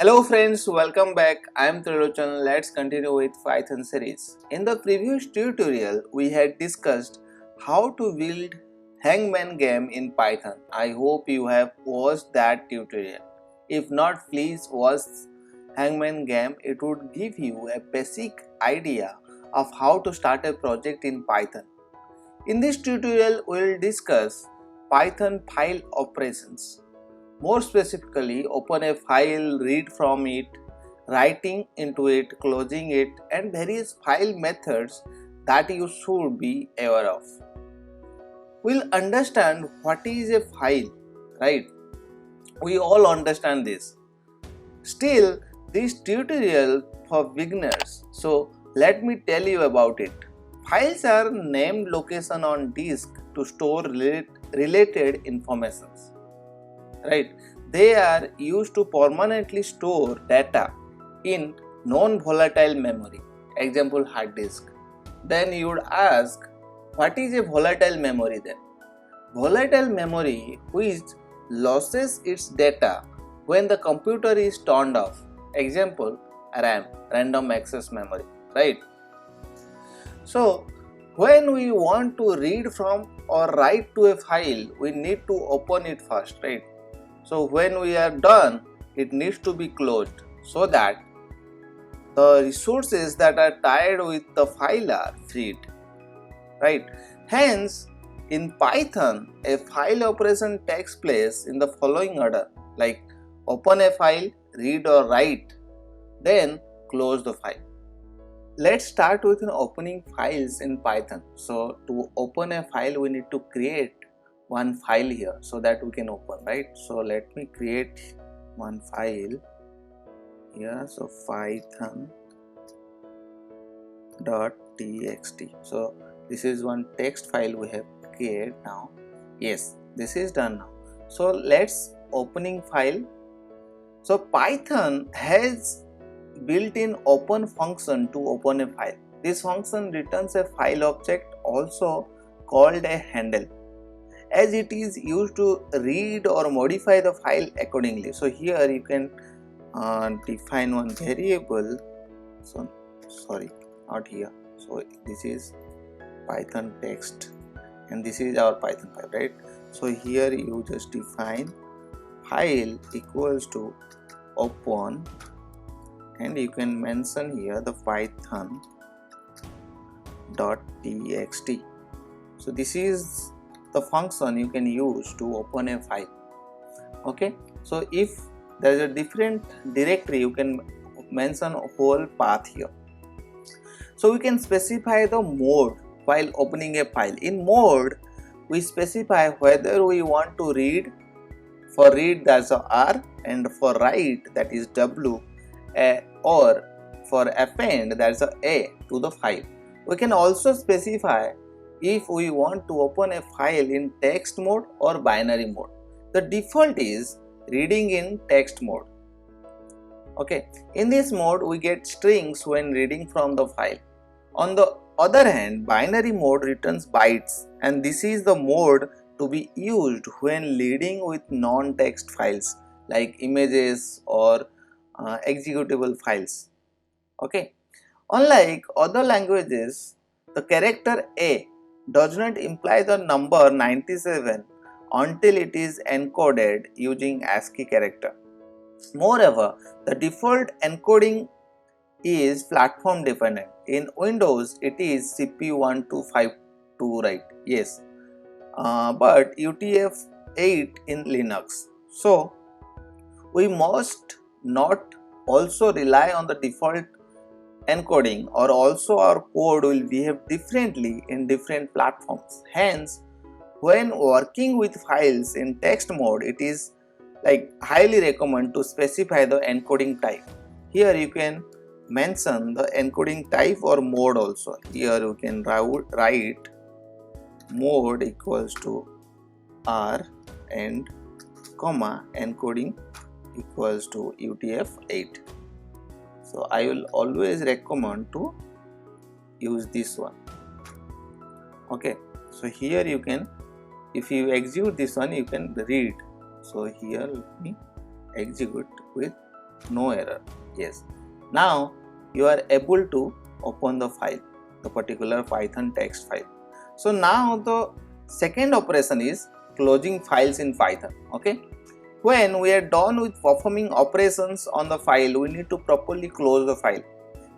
Hello friends, welcome back. I am Trilochan. Let's continue with Python series. In the previous tutorial, we had discussed how to build Hangman game in Python. I hope you have watched that tutorial. If not, please watch Hangman game. It would give you a basic idea of how to start a project in Python. In this tutorial, we will discuss Python file operations. More specifically, open a file, read from it, writing into it, closing it, and various file methods that you should be aware of. We'll understand what is a file, right? We all understand this. Still, this tutorial for beginners, so let me tell you about it. Files are named location on disk to store related informations, right? They are used to permanently store data in non-volatile memory, example hard disk. Then you would ask, what is a volatile memory then? Volatile memory which loses its data when the computer is turned off, example RAM, random access memory, right? So when we want to read from or write to a file, we need to open it first, right? So when we are done, it needs to be closed so that the resources that are tied with the file are freed, right? Hence, in Python, a file operation takes place in the following order, like open a file, read or write, then close the file. Let's start with opening files in Python. So to open a file, we need to create one file here so that we can open, right? So let me create one file here. So python.txt. So this is one text file we have created now. Yes, this is done now. So let's opening file. So Python has built-in open function to open a file. This function returns a file object, also called a handle, as it is used to read or modify the file accordingly. So here you can define one variable. So sorry, not here. So this is Python text and this is our Python file, right? So here you just define file equals to open, and you can mention here the python.txt. So this is the function you can use to open a file. Okay, so if there is a different directory, you can mention a whole path here. So we can specify the mode while opening a file. In mode, we specify whether we want to read. For read, that's a R, and for write, that is W, or for append, that's A to the file. We can also specify if we want to open a file in text mode or binary mode. The default is reading in text mode. Okay, in this mode we get strings when reading from the file. On the other hand, binary mode returns bytes, and this is the mode to be used when reading with non-text files like images or executable files. Okay, unlike other languages, the character A does not imply the number 97 until it is encoded using ASCII character. Moreover, the default encoding is platform dependent. In Windows, it is CP1252, right? Yes, but UTF-8 in Linux. So we must not also rely on the default encoding, or also our code will behave differently in different platforms. Hence, when working with files in text mode, it is highly recommend to specify the encoding type. Here you can mention the encoding type or mode also. Here you can write mode equals to R and comma encoding equals to UTF-8. So I will always recommend to use this one. Okay, so here you can, if you execute this one, you can read. So here let me execute with no error. Yes. Now you are able to open the file, the particular Python text file. So now the second operation is closing files in Python. Okay. When we are done with performing operations on the file, we need to properly close the file.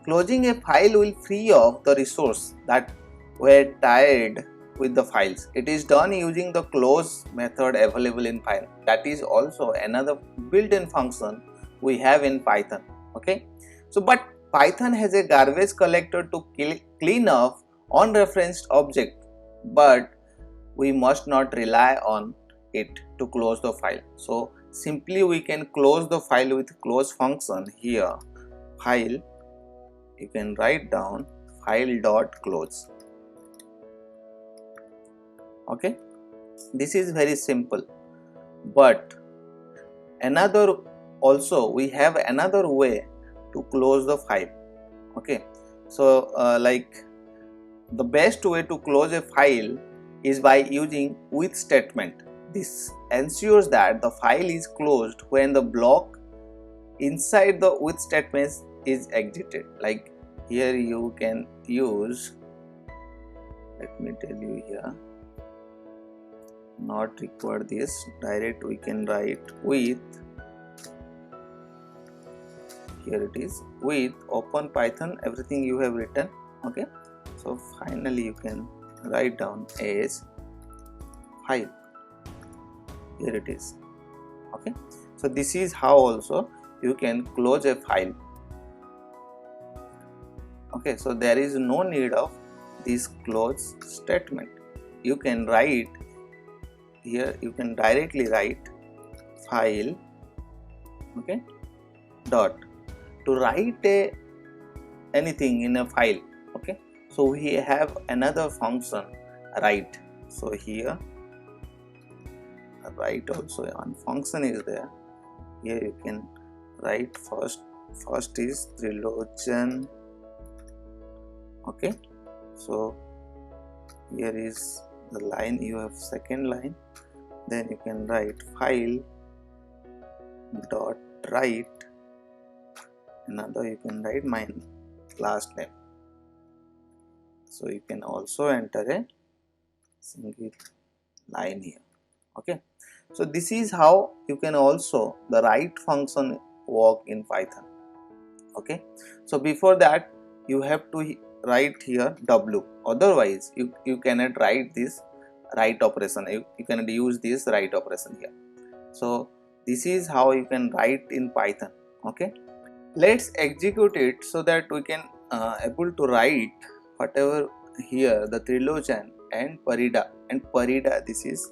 Closing a file will free up the resource that were tied with the files. It is done using the close method available in Python. That is also another built-in function we have in Python. Okay. So, but Python has a garbage collector to clean up unreferenced object, but we must not rely on it to close the file. So simply we can close the file with close function. Here file, you can write down file dot close. Okay, this is very simple, but another also we have another way to close the file. Okay, so like the best way to close a file is by using with statement. This ensures that the file is closed when the block inside the with statement is exited. Like here you can use, let me tell you here, not require this, direct we can write with, here it is, with open Python, everything you have written. Okay, so finally you can write down as file, here it is. Okay, so this is how also you can close a file. Okay, so there is no need of this close statement. You can write here, you can directly write file, okay, dot, to write anything in a file. Okay, so we have another function write. So here write also one function is there. Here you can write first is Trilogen. Okay, so here is the line, you have second line, then you can write file dot write, another you can write my last name. So you can also enter a single line here. Okay, so this is how you can also the write function work in Python. Okay, so before that you have to write here W, otherwise you cannot write this write operation, you cannot use this write operation here. So this is how you can write in Python. Okay, let's execute it so that we can able to write whatever here, the Trilogen and Parida, this is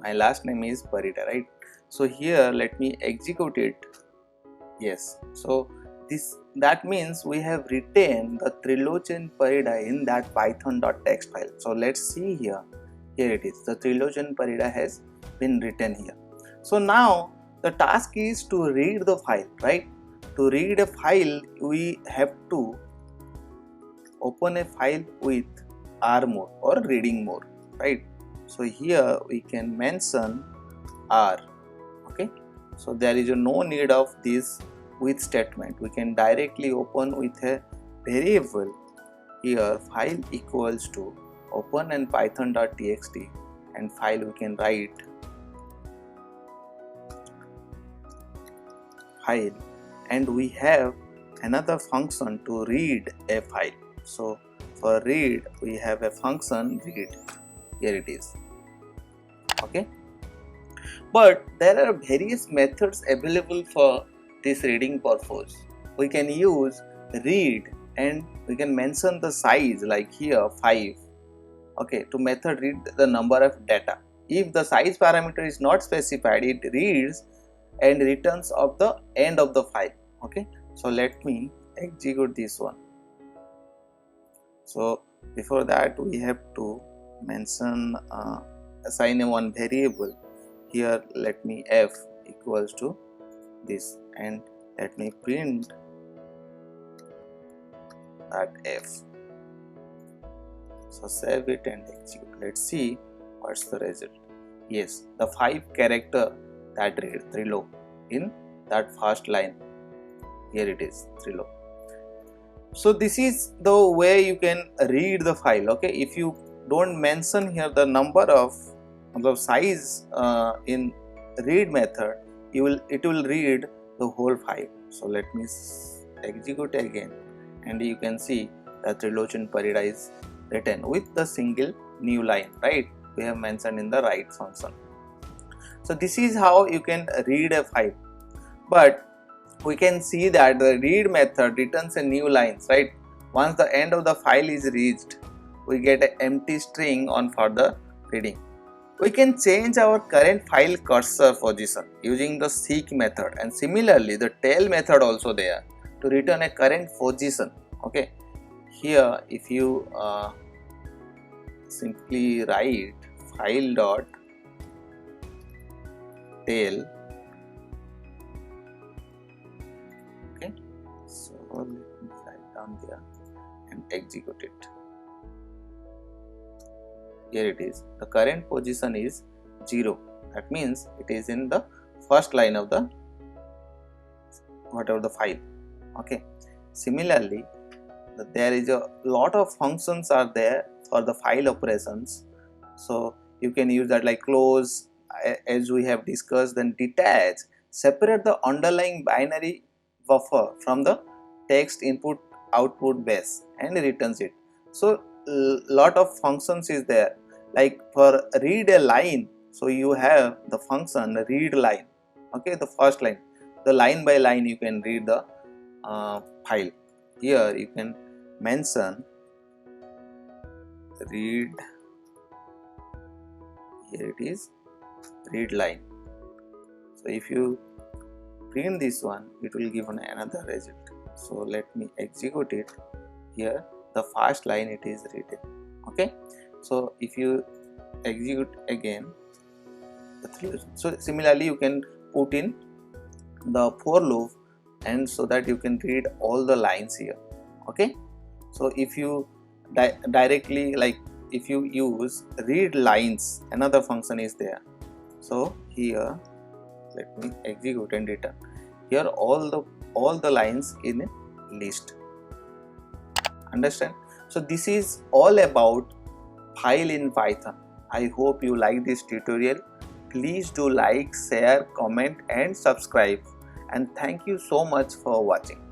my last name is Parida, right? So here let me execute it. Yes, so that means we have written the Trilogen Parida in that python.txt file. So let's see here, here it is, the Trilogen Parida has been written here. So now the task is to read the file, right? To read a file we have to open a file with R mode or reading mode, right? So here we can mention R. Okay, so there is no need of this with statement, we can directly open with a variable here file equals to open and python.txt, and file we can write file, and we have another function to read a file. So for read we have a function read, here it is. Okay, but there are various methods available for this reading purpose. We can use read and we can mention the size, like here 5. Okay, to method read the number of data. If the size parameter is not specified, it reads and returns of the end of the file. Okay, so let me execute this one. So before that we have to mention assign a one variable. Here let me f equals to this, and let me print that f. So save it and execute. Let's see what's the result. Yes, the 5 character that read Trilo in that first line. Here it is, 3 low. So this is the way you can read the file. Okay, if you don't mention here the number of the size in read method, it will read the whole file. So let me execute again, and you can see that Trilochen Parida is written with the single new line, right? We have mentioned in the write function. So this is how you can read a file, but we can see that the read method returns a new lines, right? Once the end of the file is reached, we get an empty string on further reading. We can change our current file cursor position using the seek method, and similarly the tail method also there to return a current position. Okay, here if you simply write file dot tail. Okay, so let me write down there and execute it. Here it is, the current position is 0. That means it is in the first line of the whatever the file. Okay, similarly there is a lot of functions are there for the file operations, so you can use that, like close, as we have discussed, then detach, separate the underlying binary buffer from the text input output base and returns it. So lot of functions is there, like for read a line, so you have the function read line. Okay, the first line, the line by line you can read the file. Here you can mention read, here it is, read line. So if you print this one, it will give another result. So let me execute it. Here the first line it is written. Okay, so if you execute again, so similarly you can put in the for loop, and so that you can read all the lines here. Okay, so if you directly, like if you use read lines, another function is there. So here let me execute and return. Here all the lines in a list. Understand? So this is all about file in Python. I hope you like this tutorial. Please do like, share, comment and subscribe, and thank you so much for watching.